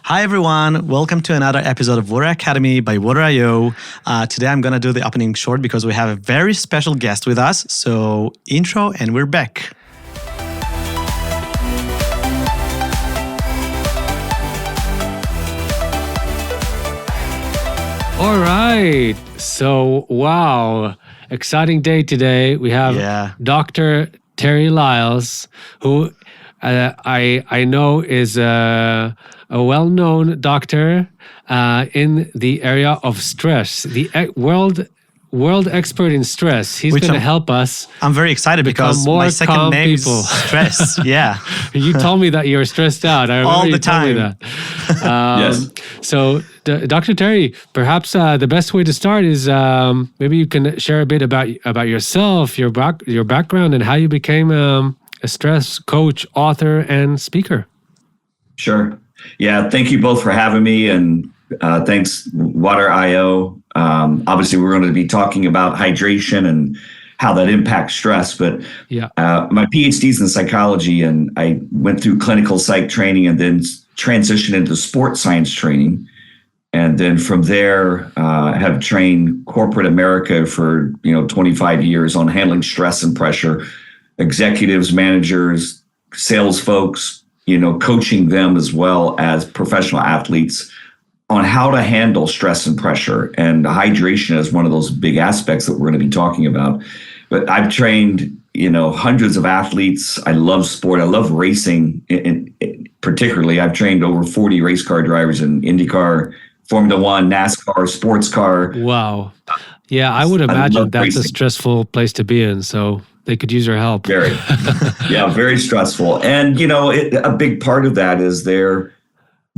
Hi everyone, welcome to another episode of Water Academy by Water.io. Today I'm going to do the opening short because we have a very special guest with us. So intro and we're back. All right. So, wow. Exciting day today. We have Dr. Terry Lyles, who I know is a well-known doctor in the area of stress, the world expert in stress. He's going to help us. I'm very excited because my second name is Stress. Yeah. You told me that you're stressed out. I remember all the you time. told me that. Yes. So, Dr. Terry, perhaps the best way to start is maybe you can share a bit about yourself, your background, and how you became a stress coach, author, and speaker. Sure. Yeah. Thank you both for having me, and thanks Water.io. Obviously, we're going to be talking about hydration and how that impacts stress. But my PhD's in psychology, and I went through clinical psych training and then transitioned into sports science training. And then from there, have trained corporate America for 25 years on handling stress and pressure, executives, managers, sales folks, coaching them as well as professional athletes on how to handle stress and pressure. And hydration is one of those big aspects that we're going to be talking about. But I've trained, hundreds of athletes. I love sport. I love racing. Particularly, I've trained over 40 race car drivers in IndyCar, Formula One, NASCAR, sports car. Wow. Yeah, I would imagine that's a stressful place to be in. So they could use your help. Very. Yeah, very stressful. And, a big part of that is their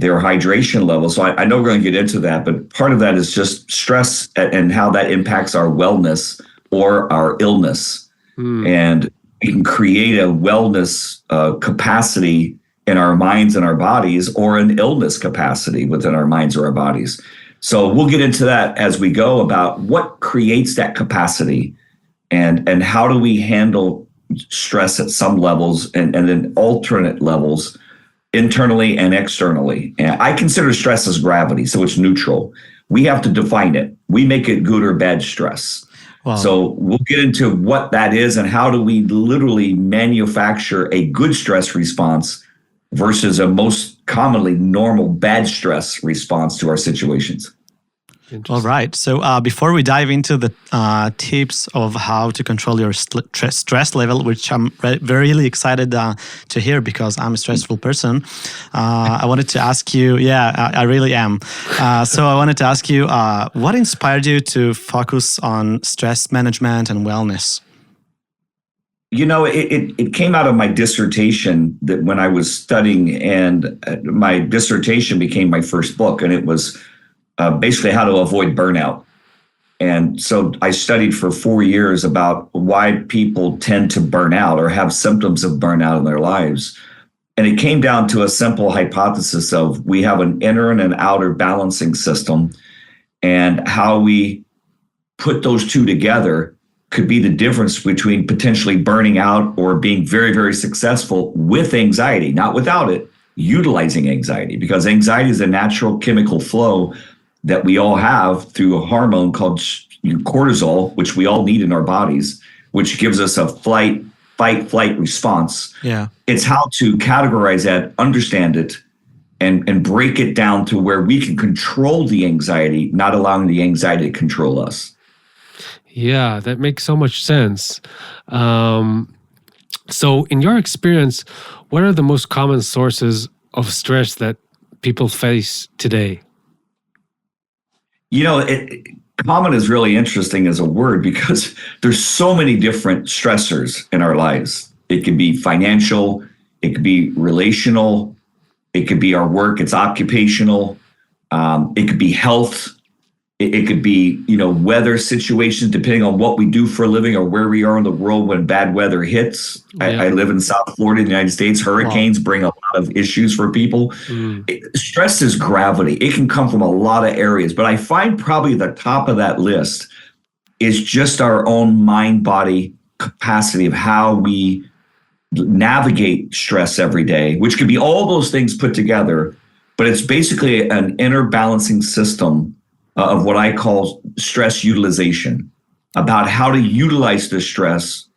hydration level. So I know we're going to get into that, but part of that is just stress and how that impacts our wellness or our illness. And we can create a wellness capacity in our minds and our bodies, or an illness capacity within our minds or our bodies. So we'll get into that as we go about what creates that capacity and how do we handle stress at some levels and then alternate levels internally and externally. And I consider stress as gravity, so it's neutral. We have to define it. We make it good or bad stress. Wow. So we'll get into what that is and how do we literally manufacture a good stress response versus a most commonly normal bad stress response to our situations. All right. So before we dive into the tips of how to control your stress level, which I'm really excited to hear because I'm a stressful person, I wanted to ask you, I really am. So I wanted to ask you, what inspired you to focus on stress management and wellness? It came out of my dissertation that when I was studying, and my dissertation became my first book, and it was basically how to avoid burnout. And so I studied for 4 years about why people tend to burn out or have symptoms of burnout in their lives. And it came down to a simple hypothesis of we have an inner and an outer balancing system, and how we put those two together could be the difference between potentially burning out or being very, very successful with anxiety, not without it, utilizing anxiety, because anxiety is a natural chemical flow that we all have through a hormone called cortisol, which we all need in our bodies, which gives us a fight, flight response. Yeah. It's how to categorize that, understand it, and break it down to where we can control the anxiety, not allowing the anxiety to control us. Yeah, that makes so much sense. So in your experience, what are the most common sources of stress that people face today? Common is really interesting as a word because there's so many different stressors in our lives. It could be financial, it could be relational, it could be our work, it's occupational, it could be health. It could be, weather situations, depending on what we do for a living or where we are in the world when bad weather hits. I live in South Florida, in the United States. Hurricanes bring a lot of issues for people. Stress is gravity. It can come from a lot of areas, but I find probably the top of that list is just our own mind-body capacity of how we navigate stress every day, which could be all those things put together. but it's basically an inner balancing system of what I call stress utilization, about how to utilize the stress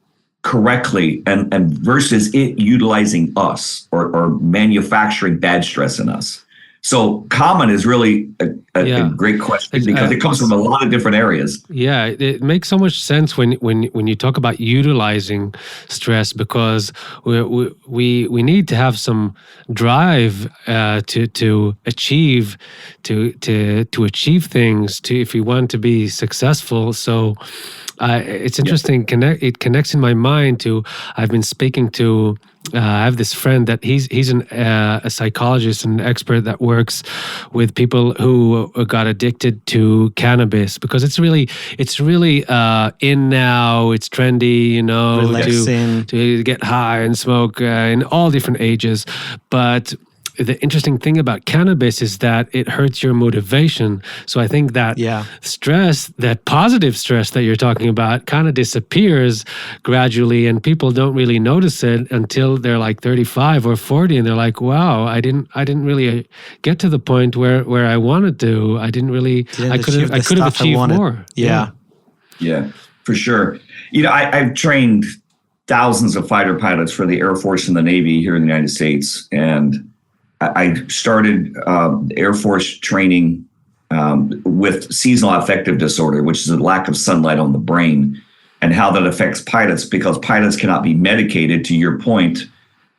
correctly and versus it utilizing us or manufacturing bad stress in us. So common is really a great question because it comes from a lot of different areas. Yeah, it makes so much sense when you talk about utilizing stress, because we need to have some drive to achieve things if we want to be successful. So it's interesting. It connects in my mind to, I've been speaking to. I have this friend that he's a psychologist and an expert that works with people who got addicted to cannabis, because it's really in now. It's trendy, to get high and smoke in all different ages, but the interesting thing about cannabis is that it hurts your motivation. So I think that stress, that positive stress that you're talking about, kind of disappears gradually, and people don't really notice it until they're like 35 or 40, and they're like, "Wow, I didn't really get to the point where I wanted to. I didn't really. I could have achieved more." Yeah, for sure. I've trained thousands of fighter pilots for the Air Force and the Navy here in the United States, and I started Air Force training with seasonal affective disorder, which is a lack of sunlight on the brain, and how that affects pilots, because pilots cannot be medicated, to your point,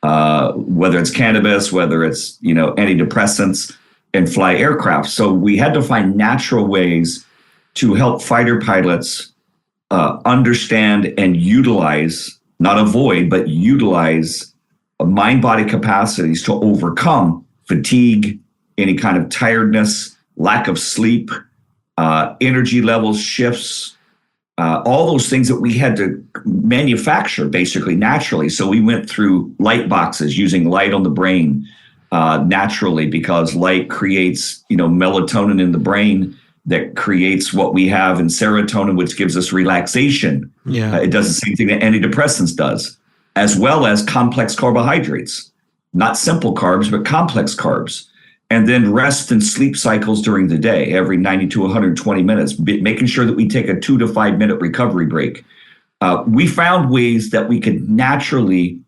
whether it's cannabis, whether it's antidepressants, and fly aircraft. So we had to find natural ways to help fighter pilots understand and utilize, not avoid, but utilize mind-body capacities to overcome fatigue, any kind of tiredness, lack of sleep, energy levels shifts, all those things that we had to manufacture basically naturally. So we went through light boxes, using light on the brain naturally, because light creates melatonin in the brain that creates what we have in serotonin, which gives us relaxation. It does the same thing that antidepressants does, as well as complex carbohydrates, not simple carbs, but complex carbs. And then rest and sleep cycles during the day, every 90 to 120 minutes, making sure that we take a 2 to 5 minute recovery break. We found ways that we could naturally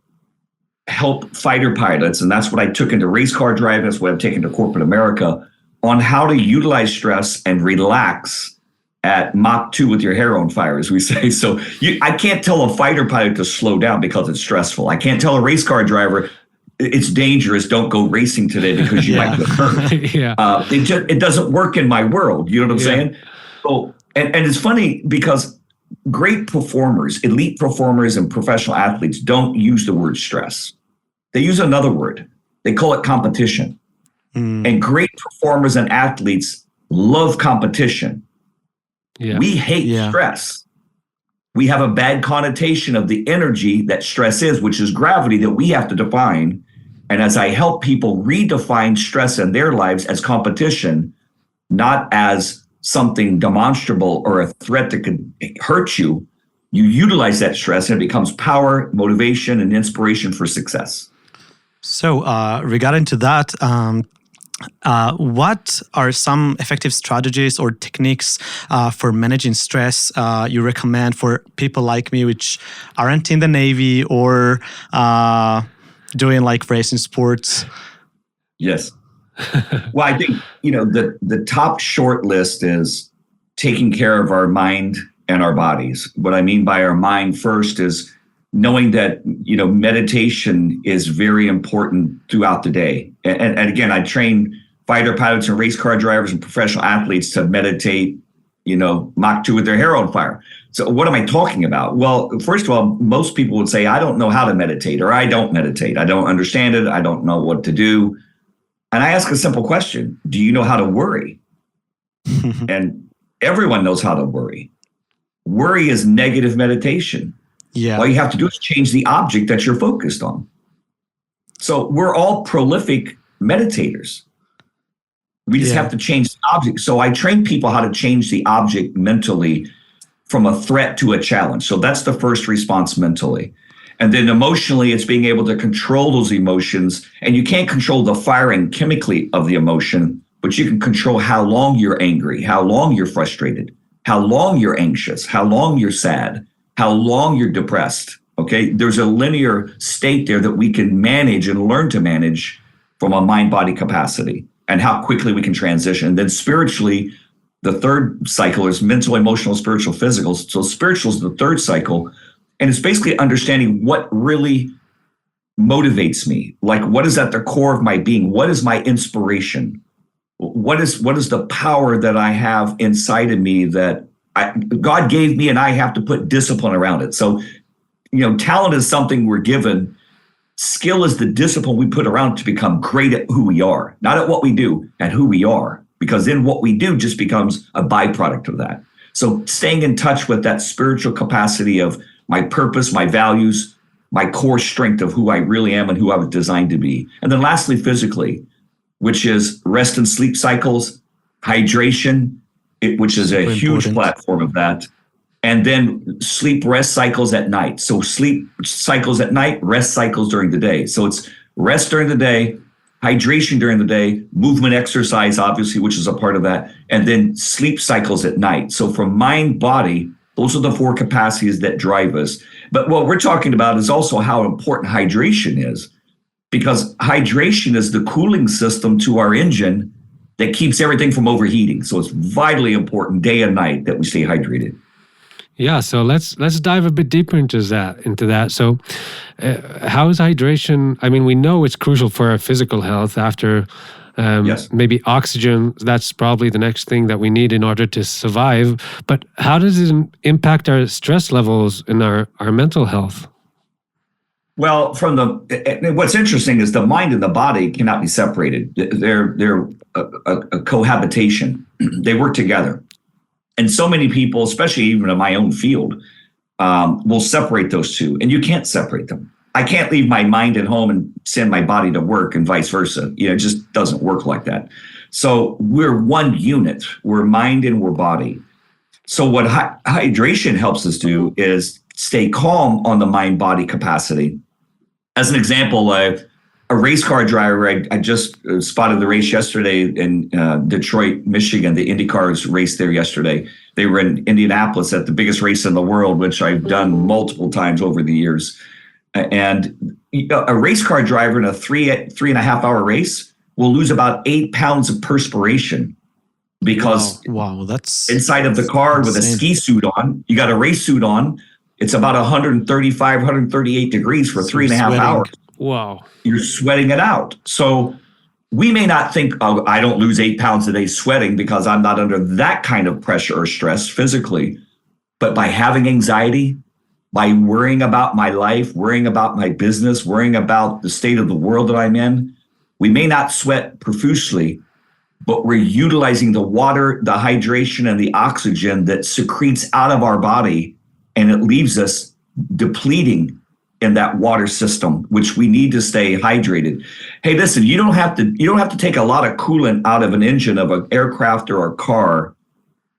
help fighter pilots, and that's what I took into race car driving, that's what I've taken to corporate America, on how to utilize stress and relax at Mach 2 with your hair on fire, as we say. So I can't tell a fighter pilot to slow down because it's stressful. I can't tell a race car driver it's dangerous, don't go racing today because you might get hurt. It doesn't work in my world. You know what I'm saying? So, and it's funny because great performers, elite performers and professional athletes don't use the word stress. They use another word. They call it competition. And great performers and athletes love competition. We hate stress. We have a bad connotation of the energy that stress is, which is gravity, that we have to define. And as I help people redefine stress in their lives as competition, not as something demonstrable or a threat that could hurt you, you utilize that stress and it becomes power, motivation, and inspiration for success. So regarding to that, what are some effective strategies or techniques for managing stress you recommend for people like me, which aren't in the Navy or doing like racing sports? Yes. Well, I think, the top short list is taking care of our mind and our bodies. What I mean by our mind first is knowing that, meditation is very important throughout the day. And again, I train fighter pilots and race car drivers and professional athletes to meditate, Mach 2 with their hair on fire. So what am I talking about? Well, first of all, most people would say, I don't know how to meditate, or I don't meditate. I don't understand it. I don't know what to do. And I ask a simple question. Do you know how to worry? And everyone knows how to worry. Worry is negative meditation. All you have to do is change the object that you're focused on. So we're all prolific meditators. We just have to change the object. So I train people how to change the object mentally from a threat to a challenge. So that's the first response mentally. And then emotionally, it's being able to control those emotions. And you can't control the firing chemically of the emotion, but you can control how long you're angry, how long you're frustrated, how long you're anxious, how long you're sad, how long you're depressed. Okay, there's a linear state there that we can manage and learn to manage from a mind-body capacity, and how quickly we can transition. And then spiritually, the third cycle is mental, emotional, spiritual, physical. So spiritual is the third cycle. And it's basically understanding what really motivates me. Like, what is at the core of my being? What is my inspiration? What is the power that I have inside of me that God gave me, and I have to put discipline around it. So, talent is something we're given. Skill is the discipline we put around to become great at who we are, not at what we do, at who we are, because then what we do just becomes a byproduct of that. So staying in touch with that spiritual capacity of my purpose, my values, my core strength of who I really am and who I was designed to be. And then lastly, physically, which is rest and sleep cycles, hydration, which is a huge platform of that. And then sleep rest cycles at night. So sleep cycles at night, rest cycles during the day. So it's rest during the day, hydration during the day, movement, exercise, obviously, which is a part of that, and then sleep cycles at night. So from mind, body, those are the four capacities that drive us. But what we're talking about is also how important hydration is, because hydration is the cooling system to our engine that keeps everything from overheating. So it's vitally important day and night that we stay hydrated. Yeah, so let's dive a bit deeper into that. So, how is hydration? I mean, we know it's crucial for our physical health. After Yes. maybe oxygen, that's probably the next thing that we need in order to survive. But how does it impact our stress levels and our mental health? Well, what's interesting is the mind and the body cannot be separated. They're a cohabitation. They work together. And so many people, especially even in my own field, will separate those two, and you can't separate them. I can't leave my mind at home and send my body to work and vice versa. It just doesn't work like that. So we're one unit. We're mind and we're body. So what hydration helps us do is stay calm on the mind-body capacity. As an example, a race car driver, I just spotted the race yesterday in Detroit, Michigan. The IndyCars raced there yesterday. They were in Indianapolis at the biggest race in the world, which I've done multiple times over the years. And a race car driver in a 3.5 hour race will lose about 8 pounds of perspiration because wow, that's inside of the car insane. With a ski suit on, you got a race suit on. It's about 135, 138 degrees for 3.5 hours. Wow. You're sweating it out. So we may not think, oh, I don't lose 8 pounds a day sweating because I'm not under that kind of pressure or stress physically. But by having anxiety, by worrying about my life, worrying about my business, worrying about the state of the world that I'm in, we may not sweat profusely, but we're utilizing the water, the hydration, and the oxygen that secretes out of our body, and it leaves us depleting in that water system, which we need to stay hydrated. Hey, listen, you don't have to take a lot of coolant out of an engine of an aircraft or a car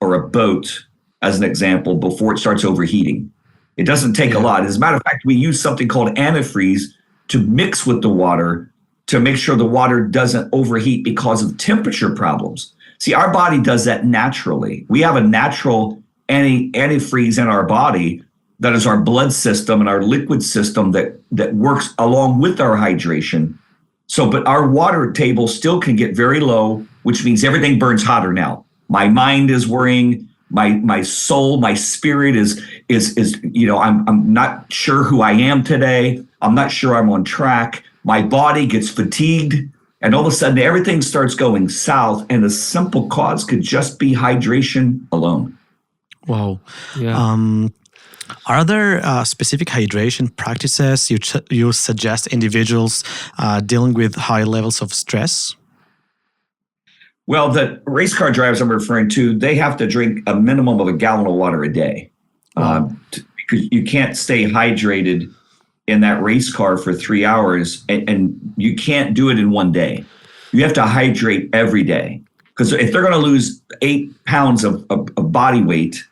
or a boat, as an example, before it starts overheating. It doesn't take a lot. As a matter of fact, we use something called antifreeze to mix with the water to make sure the water doesn't overheat because of temperature problems. See, our body does that naturally. We have a natural antifreeze in our body that is our blood system and our liquid system that works along with our hydration. So, but our water table still can get very low, which means everything burns hotter now. My mind is worrying. My soul, my spirit is I'm not sure who I am today. I'm not sure I'm on track. My body gets fatigued, and all of a sudden everything starts going south. And the simple cause could just be hydration alone. Wow. Yeah. Are there specific hydration practices you suggest individuals dealing with high levels of stress? Well, the race car drivers I'm referring to, they have to drink a minimum of a gallon of water a day because you can't stay hydrated in that race car for 3 hours, and you can't do it in one day. You have to hydrate every day, because if they're going to lose 8 pounds of body weight,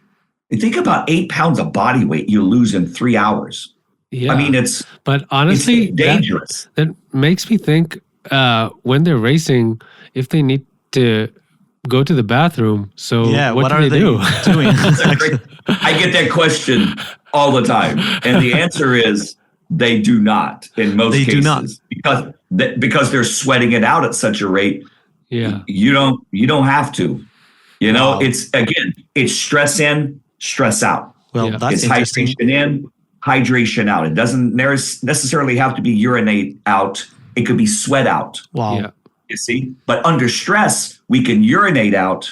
think about 8 pounds of body weight you lose in 3 hours. Yeah. I mean, it's but honestly, it's dangerous. That makes me think when they're racing, if they need to go to the bathroom. So Yeah, what what do are they do? doing? I get that question all the time, and the answer is they do not in most They do not. cases because they're sweating it out at such a rate. Yeah. You don't have to. You know, Wow. it's stress in, stress out. Well, Yeah. that's It's interesting. hydration in, hydration out. It doesn't necessarily have to be urinate out. It could be sweat out. Wow. Yeah. You see, but under stress, we can urinate out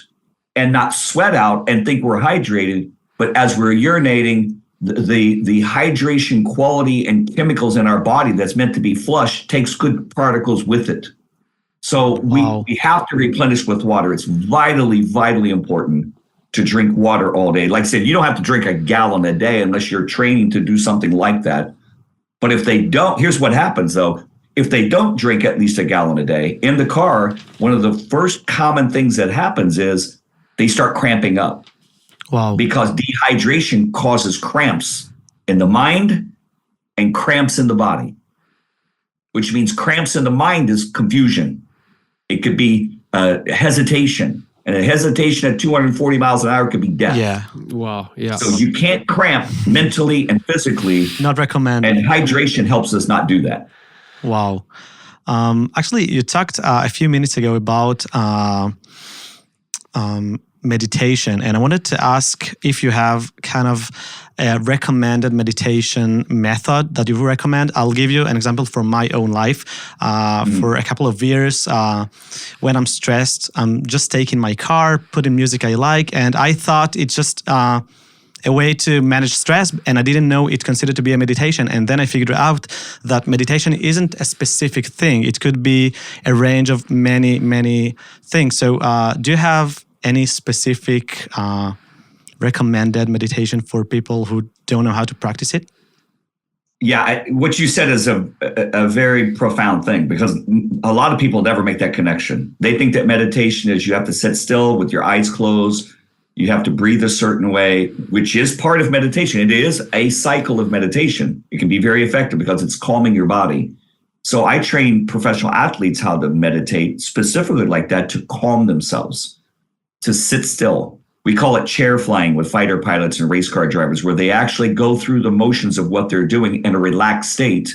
and not sweat out and think we're hydrated. But as we're urinating, the hydration quality and chemicals in our body that's meant to be flushed takes good particles with it. So Wow. we have to replenish with water. It's vitally, vitally important to drink water all day. Like I said, you don't have to drink a gallon a day unless you're training to do something like that. But if they don't, here's what happens though. If they don't drink at least a gallon a day in the car, one of the first common things that happens is they start cramping up. Wow. Because dehydration causes cramps in the mind and cramps in the body, which means cramps in the mind is confusion. It could be hesitation, and a hesitation at 240 miles an hour could be death. Yeah. Wow. Yeah. So you can't cramp mentally and physically, Not recommended. and hydration helps us not do that. Wow. Actually, you talked a few minutes ago about meditation, and I wanted to ask if you have kind of a recommended meditation method that you would recommend. I'll give you an example from my own life. For a couple of years, when I'm stressed, I'm just taking my car, putting music I like, and I thought it's just a way to manage stress, and I didn't know it considered to be a meditation. And then I figured out that meditation isn't a specific thing. It could be a range of many, many things. So do you have any specific recommended meditation for people who don't know how to practice it? Yeah, what you said is a very profound thing, because a lot of people never make that connection. They think that meditation is you have to sit still with your eyes closed. You have to breathe a certain way, which is part of meditation. It is a cycle of meditation. It can be very effective because it's calming your body. So I train professional athletes how to meditate specifically like that, to calm themselves, to sit still. We call it chair flying with fighter pilots and race car drivers, where they actually go through the motions of what they're doing in a relaxed state.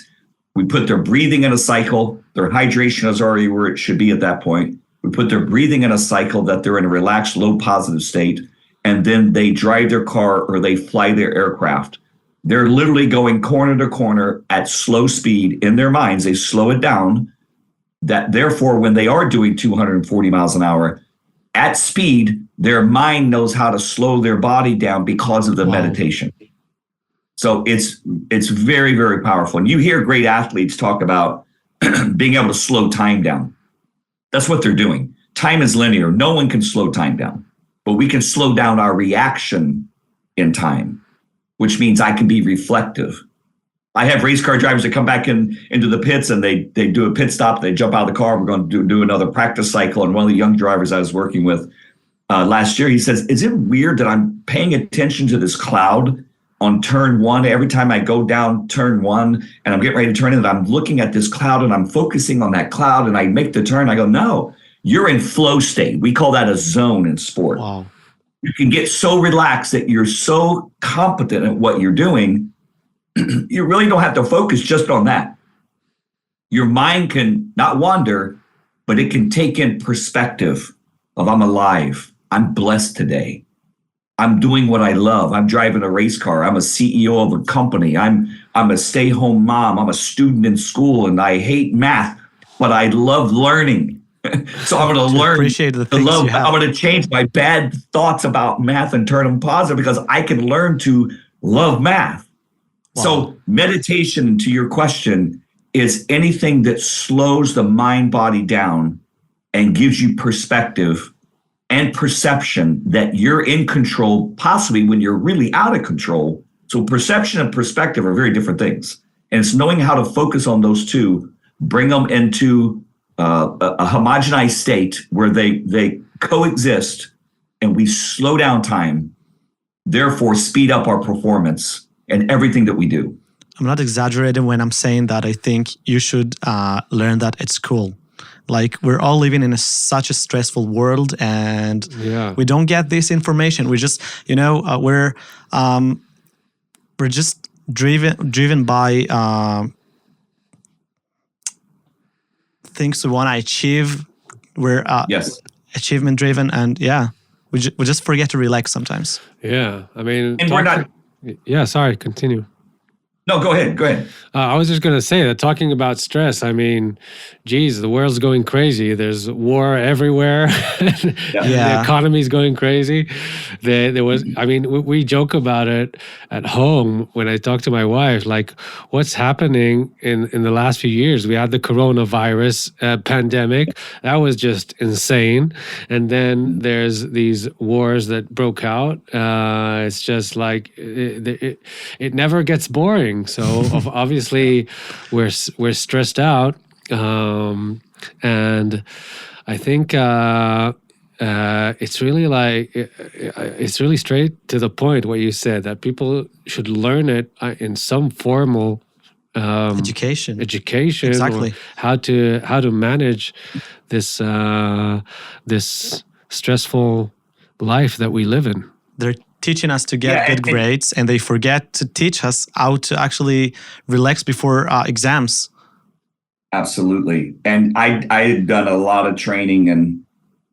We put their breathing in a cycle. Their hydration is already where it should be at that point. We put their breathing in a cycle that they're in a relaxed, low positive state. And then they drive their car or they fly their aircraft. They're literally going corner to corner at slow speed in their minds. They slow it down. That therefore, when they are doing 240 miles an hour at speed, their mind knows how to slow their body down because of the meditation. So it's very, very powerful. And you hear great athletes talk about being able to slow time down. That's what they're doing. Time is linear. No one can slow time down. But we can slow down our reaction in time, which means I can be reflective. I have race car drivers that come back into the pits and they do a pit stop. They jump out of the car. We're going to do another practice cycle. And one of the young drivers I was working with last year, he says, is it weird that I'm paying attention to this cloud on turn one? Every time I go down turn one and I'm getting ready to turn in, I'm looking at this cloud and I'm focusing on that cloud and I make the turn. I go, no. You're in flow state. We call that a zone in sport. Wow. You can get so relaxed that you're so competent at what you're doing, you really don't have to focus just on that. Your mind can not wander, but it can take in perspective of I'm alive. I'm blessed today. I'm doing what I love. I'm driving a race car. I'm a CEO of a company. I'm a stay-home mom. I'm a student in school and I hate math, but I love learning. So I'm going to learn appreciate the things you have. I'm going to change my bad thoughts about math and turn them positive because I can learn to love math. Wow. So meditation, to your question, is anything that slows the mind body down and gives you perspective and perception that you're in control, possibly when you're really out of control. So perception and perspective are very different things. And it's knowing how to focus on those two, bring them into a homogenized state where they coexist and we slow down time, therefore speed up our performance and everything that we do. I'm not exaggerating when I'm saying that I think you should learn that at school. Like, we're all living in such a stressful world, and we don't get this information. We just, we're just driven by things we want to achieve. We're achievement driven, and we just forget to relax sometimes. Yeah, I mean, and we're not. Yeah, sorry, continue. No, go ahead. I was just going to say that talking about stress, I mean, geez, the world's going crazy. There's war everywhere. The economy's going crazy. There was, I mean, we joke about it at home when I talk to my wife, like, what's happening in the last few years? We had the coronavirus pandemic. That was just insane. And then there's these wars that broke out. It's just like, it never gets boring. So obviously we're stressed out, and I think it's really like it's really straight to the point what you said, that people should learn it in some formal education, exactly, or how to manage this this stressful life that we live in. They're teaching us to get good grades, and they forget to teach us how to actually relax before exams. Absolutely. And I had done a lot of training and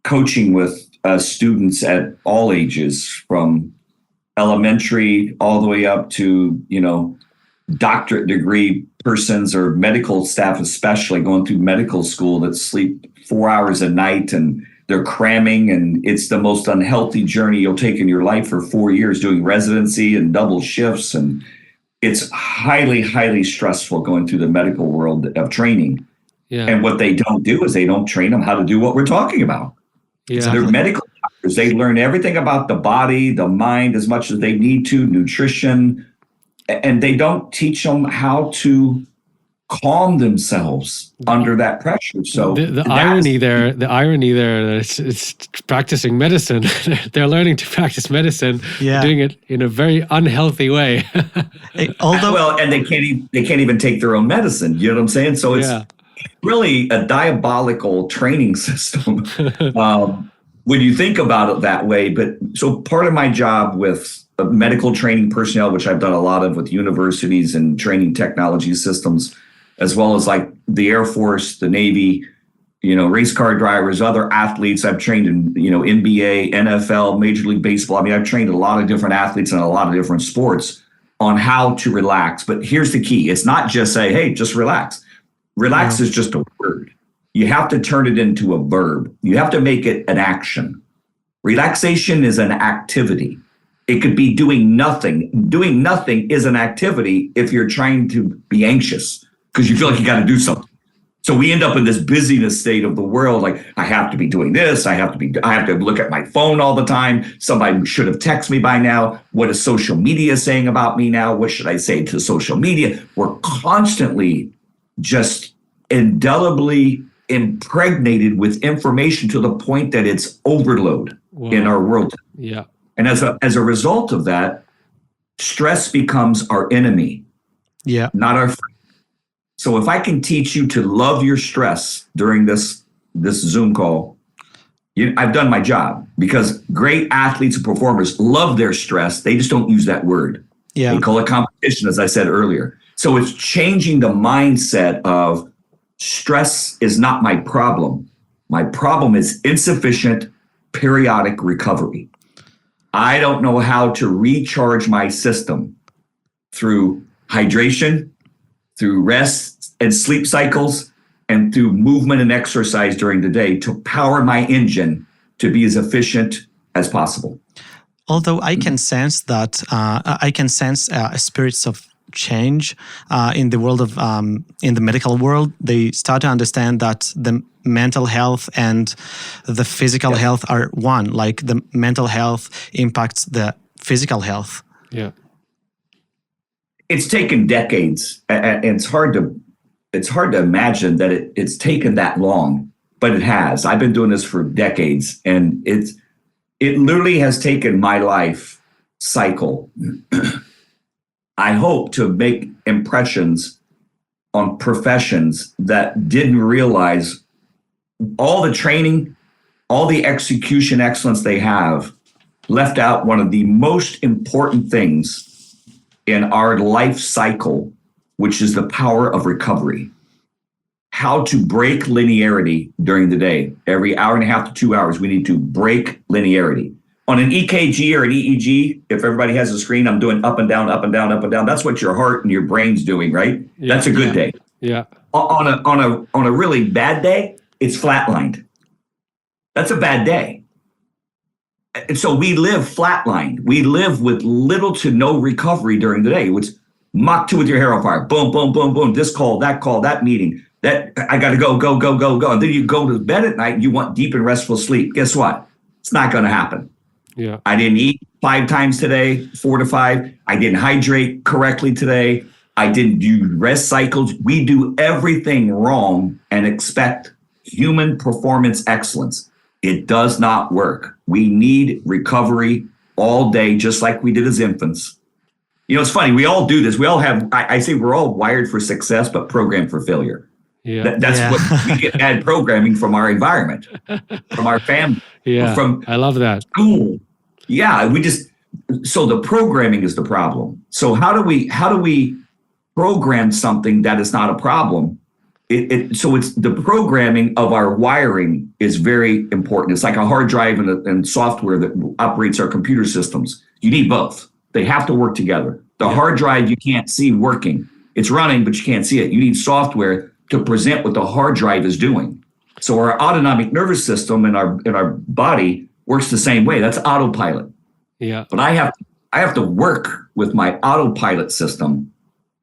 coaching with students at all ages, from elementary all the way up to, doctorate degree persons or medical staff, especially going through medical school, that sleep 4 hours a night, and they're cramming, and it's the most unhealthy journey you'll take in your life for 4 years, doing residency and double shifts. And it's highly, highly stressful going through the medical world of training. Yeah. And what they don't do is they don't train them how to do what we're talking about. Yeah. So they're medical doctors. They learn everything about the body, the mind, as much as they need to, nutrition, and they don't teach them how to calm themselves under that pressure. So the irony there, it's practicing medicine. They're learning to practice medicine, doing it in a very unhealthy way. And they can't even take their own medicine. You know what I'm saying? So it's really a diabolical training system when you think about it that way. But so part of my job with medical training personnel, which I've done a lot of with universities and training technology systems, as well as like the Air Force, the Navy, race car drivers, other athletes. I've trained in, NBA, NFL, Major League Baseball. I mean, I've trained a lot of different athletes in a lot of different sports on how to relax. But here's the key. It's not just say, hey, just relax. Relax is just a word. You have to turn it into a verb. You have to make it an action. Relaxation is an activity. It could be doing nothing. Doing nothing is an activity if you're trying to be anxious, because you feel like you got to do something. So we end up in this busyness state of the world. Like, I have to be doing this. I have to look at my phone all the time. Somebody should have texted me by now. What is social media saying about me now? What should I say to social media? We're constantly just indelibly impregnated with information to the point that it's overload in our world. Yeah. And as a result of that, stress becomes our enemy, not our friend. So if I can teach you to love your stress during this Zoom call, I've done my job, because great athletes and performers love their stress. They just don't use that word. They call it competition, as I said earlier. So it's changing the mindset of stress is not my problem. My problem is insufficient periodic recovery. I don't know how to recharge my system through hydration, through rest and sleep cycles, and through movement and exercise during the day to power my engine to be as efficient as possible. Although I can sense that, spirits of change in the world of in the medical world. They start to understand that the mental health and the physical health are one. Like, the mental health impacts the physical health. Yeah. It's taken decades, and it's hard to imagine that it's taken that long, but it has. I've been doing this for decades, and it literally has taken my life cycle. I hope to make impressions on professions that didn't realize all the training, all the execution excellence they have left out one of the most important things in our life cycle, which is the power of recovery. How to break linearity during the day. Every hour and a half to 2 hours, we need to break linearity. On an EKG or an EEG, if everybody has a screen, I'm doing up and down, up and down, up and down. That's what your heart and your brain's doing, right? Yeah, that's a good day. Yeah. On a really bad day, it's flatlined. That's a bad day. And so we live flatlined. We live with little to no recovery during the day. It's Mach 2 with your hair on fire. Boom, boom, boom, boom. This call, that meeting. That I got to go. And then you go to bed at night and you want deep and restful sleep. Guess what? It's not going to happen. Yeah. I didn't eat 5 times today, 4 to 5. I didn't hydrate correctly today. I didn't do rest cycles. We do everything wrong and expect human performance excellence. It does not work. We need recovery all day, just like we did as infants. You know, it's funny. We all do this. We all have, I say we're all wired for success, but programmed for failure. Yeah. That's what we get bad programming from our environment, from our family, from I love that. School. Yeah, so the programming is the problem. So how do we program something that is not a problem? So it's the programming of our wiring is very important. It's like a hard drive and software that operates our computer systems. You need both. They have to work together. The hard drive you can't see working. It's running, but you can't see it. You need software to present what the hard drive is doing. So our autonomic nervous system in our body works the same way. That's autopilot. Yeah. But I have to work with my autopilot system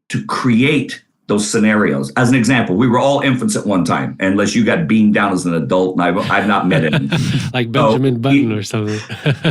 to create those scenarios. As an example, we were all infants at one time, unless you got beamed down as an adult, and I've not met him. Like Benjamin Button or something.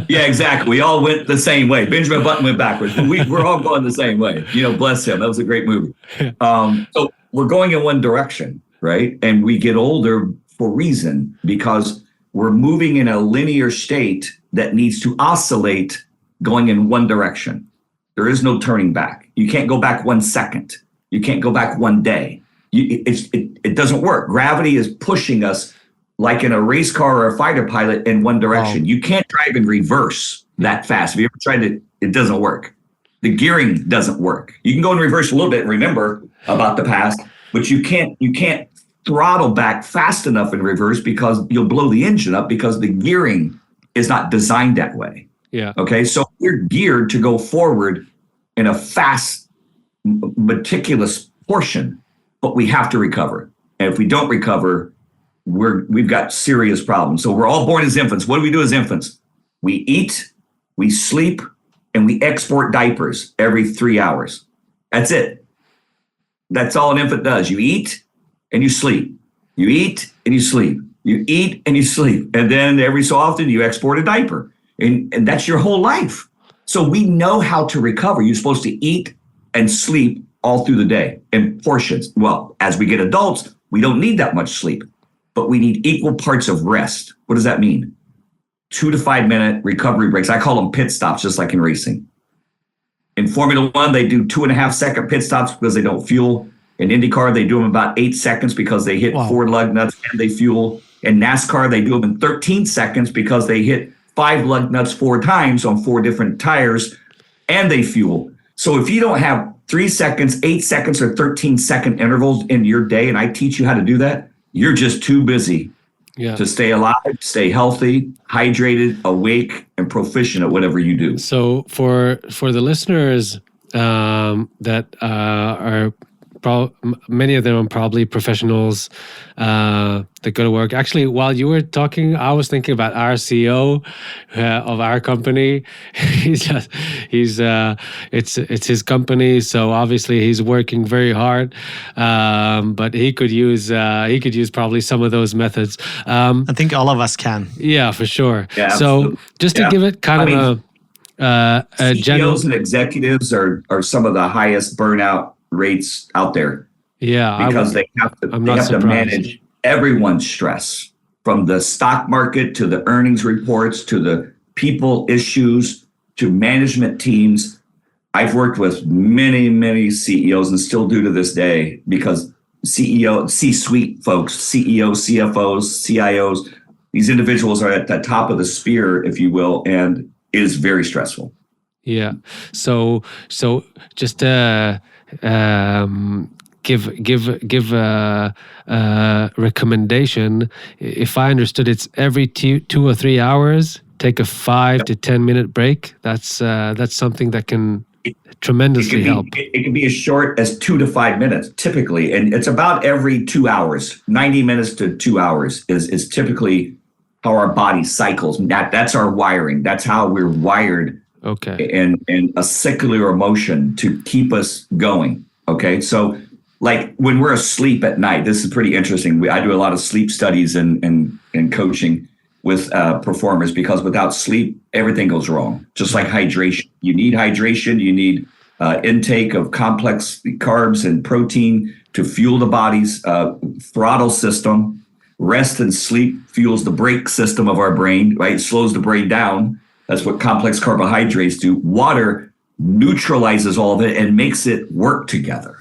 Yeah, exactly. We all went the same way. Benjamin Button went backwards, but we're all going the same way. You know, bless him. That was a great movie. So we're going in one direction, right? And we get older for reason because we're moving in a linear state that needs to oscillate going in one direction. There is no turning back. You can't go back 1 second. You can't go back 1 day. It doesn't work. Gravity is pushing us like in a race car or a fighter pilot in one direction. Wow. You can't drive in reverse that fast. Have you ever tried it? It doesn't work. The gearing doesn't work. You can go in reverse a little bit and remember about the past, but you can't throttle back fast enough in reverse because you'll blow the engine up because the gearing is not designed that way. Yeah. Okay. So we're geared to go forward in a fast, meticulous portion, but we have to recover. And if we don't recover, we've got serious problems. So we're all born as infants. What do we do as infants? We eat, we sleep, and we export diapers every 3 hours. That's it. That's all an infant does. You eat and you sleep. You eat and you sleep. You eat and you sleep. And then every so often you export a diaper. And that's your whole life. So we know how to recover. You're supposed to eat and sleep all through the day in portions. Well, as we get adults, we don't need that much sleep, but we need equal parts of rest. What does that mean? 2 to 5 minute recovery breaks. I call them pit stops, just like in racing. In Formula One, they do 2.5 second pit stops because they don't fuel. In IndyCar, they do them about 8 seconds because they hit 4 lug nuts and they fuel. In NASCAR, they do them in 13 seconds because they hit 5 lug nuts 4 times on 4 different tires and they fuel. So if you don't have 3 seconds, 8 seconds, or 13-second intervals in your day, and I teach you how to do that, you're just too busy to stay alive, stay healthy, hydrated, awake, and proficient at whatever you do. So for the listeners that are many of them are probably professionals that go to work. Actually, while you were talking, I was thinking about our CEO of our company. It's his company, so obviously he's working very hard. But he could use probably some of those methods. I think all of us can. Yeah, for sure. Yeah, so just to give it kind of a CEOs and executives are some of the highest burnout rates out there. Yeah, because they have to manage everyone's stress, from the stock market to the earnings reports to the people issues to management teams. I've worked with many, many CEOs and still do to this day, because C-suite folks, CEOs, CFOs, CIOs, these individuals are at the top of the spear, if you will, and it is very stressful. Yeah. So just give a recommendation. If I understood, it's every 2 or 3 hours, take a 5 to 10 minute break. That's something that can tremendously help. It can be as short as 2 to 5 minutes typically, and it's about every 2 hours. 90 minutes to 2 hours is typically how our body cycles. That's our wiring. That's how we're wired. Okay. And a secular emotion to keep us going. Okay. So like when we're asleep at night, this is pretty interesting. I do a lot of sleep studies and coaching with performers, because without sleep, everything goes wrong. Just like hydration. You need hydration. You need intake of complex carbs and protein to fuel the body's throttle system. Rest and sleep fuels the brake system of our brain, right? It slows the brain down. That's what complex carbohydrates do. Water neutralizes all of it and makes it work together.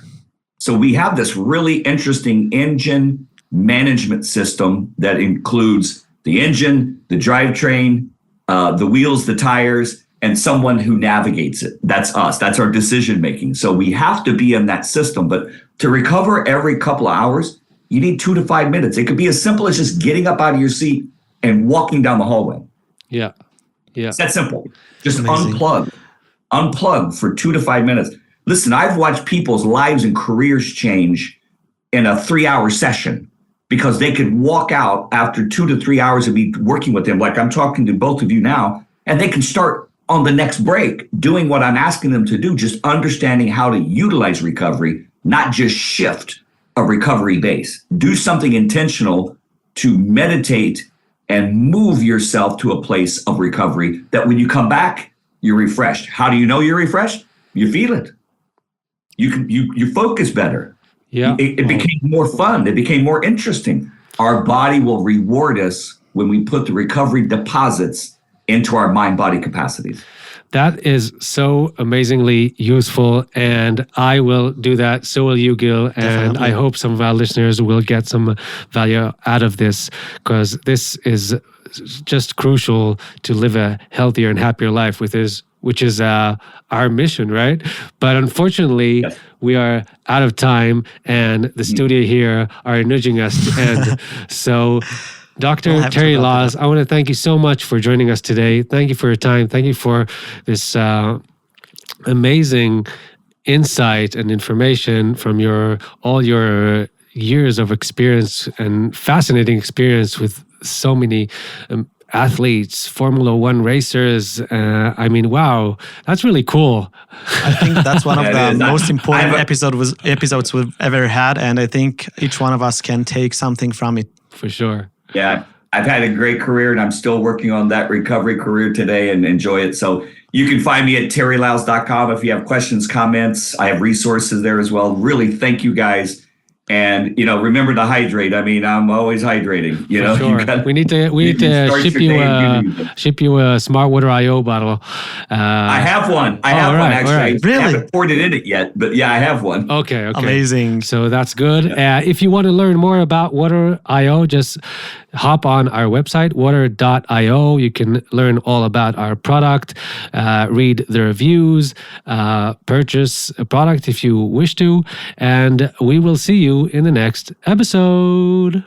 So we have this really interesting engine management system that includes the engine, the drivetrain, the wheels, the tires, and someone who navigates it. That's us. That's our decision making. So we have to be in that system. But to recover every couple of hours, you need 2 to 5 minutes. It could be as simple as just getting up out of your seat and walking down the hallway. Yeah. Yeah. It's that simple. Just unplug for 2 to 5 minutes. Listen, I've watched people's lives and careers change in a 3-hour session, because they could walk out after 2 to 3 hours of me working with them, like I'm talking to both of you now, and they can start on the next break doing what I'm asking them to do, just understanding how to utilize recovery, not just shift a recovery base. Do something intentional to meditate and move yourself to a place of recovery that when you come back, you're refreshed. How do you know you're refreshed? You feel it. You focus better. Yeah. It became more fun. It became more interesting. Our body will reward us when we put the recovery deposits into our mind-body capacities. That is so amazingly useful, and I will do that. So will you, Gil. And definitely. I hope some of our listeners will get some value out of this, because this is just crucial to live a healthier and happier life, which is our mission, right? But unfortunately, yes, we are out of time, and the studio here are nudging us to end. So, Dr. Terry Lyles, I want to thank you so much for joining us today. Thank you for your time. Thank you for this amazing insight and information from all your years of experience and fascinating experience with so many athletes, Formula One racers. I mean, wow, that's really cool. I think that's one of the most important episodes we've ever had, and I think each one of us can take something from it. For sure. Yeah, I've had a great career, and I'm still working on that recovery career today and enjoy it. So you can find me at terrylyles.com if you have questions, comments. I have resources there as well. Really, thank you guys. And, remember to hydrate. I mean, I'm always hydrating. Sure. We need to ship you a Smart Water IO bottle. I have one. I have one, actually. Right. Really? I haven't poured it in it yet, but yeah, I have one. Okay. Amazing. So that's good. Yeah. If you want to learn more about Water IO, just hop on our website, water.io. You can learn all about our product, read the reviews, purchase a product if you wish to, and we will see you in the next episode.